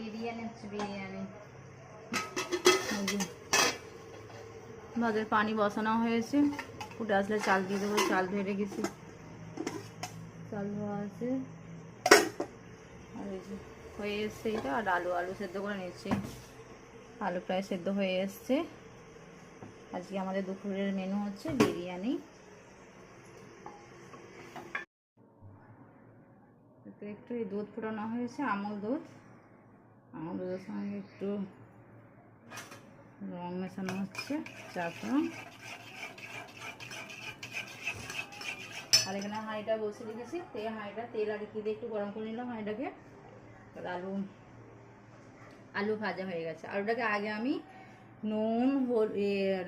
বিরিয়ানি হচ্ছে বিরিয়ানি। ভাতের পানি বসানো হয়েছে, ফুটে আসলে চাল দিয়ে দেবো। চাল ধুয়ে রেখেছি, চাল ধোয়া আছে। আর এই যে হয়ে এসছে এটা। আর আলু সেদ্ধ করে নিচ্ছি। আলু প্রায় সেদ্ধ হয়ে এসছে। আজকে আমাদের দুপুরের মেনু হচ্ছে বিরিয়ানি। একটু এই দুধ ফোটানো হয়েছে, আমুল দুধ। আমুল দুধের সঙ্গে একটু রং মেশানো হচ্ছে, জাফরান। আর এখানে হাঁড়িটা বসে রেখেছি। হাঁড়িটা তেল আর কি দিয়ে একটু গরম করে নিলাম হাঁড়িটাকে। আলু ভাজা হয়ে গেছে। আলুটাকে আগে আমি নুন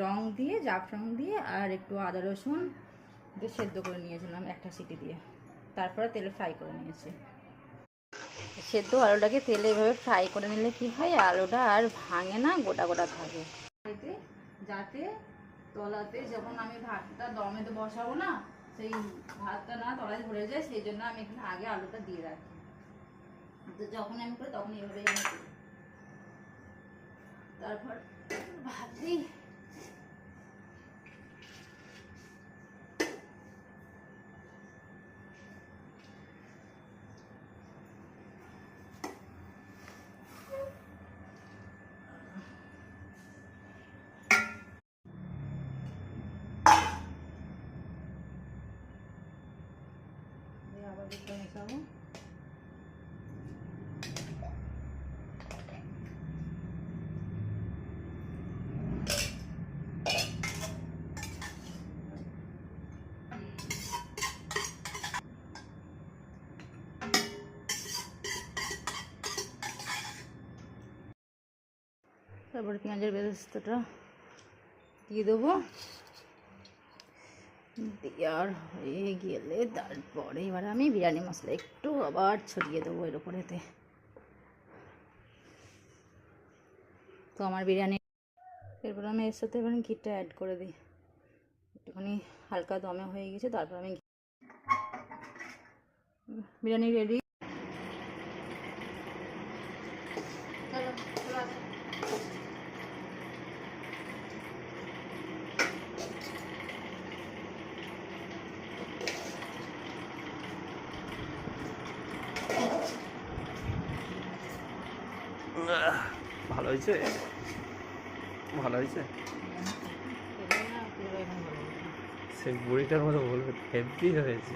রং দিয়ে, জাফরান দিয়ে আর একটু আদা রসুন দিয়ে সেদ্ধ করে নিয়েছিলাম একটা সিটি দিয়ে। তারপরে তেলে ফ্রাই করে নিয়েছি। সেদ্ধ আলুটাকে তেলে এভাবে ফ্রাই করে নিলে কি হয়, আলুটা আর ভাঙে না, গোটা গোটা থাকে। যাতে তলাতে যখন আমি ভাতটা দমেতে বসাবো না, সেই ভাতটা না তলায় ধরে যায়, সেই জন্য আমি এখানে আগে আলুটা দিয়ে রাখি। তো যখন আমি করি তখন এভাবেই আমি করি। তারপর ভাত দিই। আবার দুটো মেশাবো। তারপরে পেঁয়াজের বেরেস্তাটা দিয়ে দেবো। আর হয়ে গেলে তারপরে এবার আমি বিরিয়ানি মশলা একটু আবার ছড়িয়ে দেবো এর উপরেতে। তো আমার বিরিয়ানি, এরপর আমি এর সাথে এবার ঘিটা অ্যাড করে দিই। একটুখানি হালকা দমে হয়ে গেছে, তারপর আমি বিরিয়ানি রেডি। ভালো হয়েছে, ভালো হয়েছে। সেই বুড়িটার মতো বলবে হেভি হয়েছে।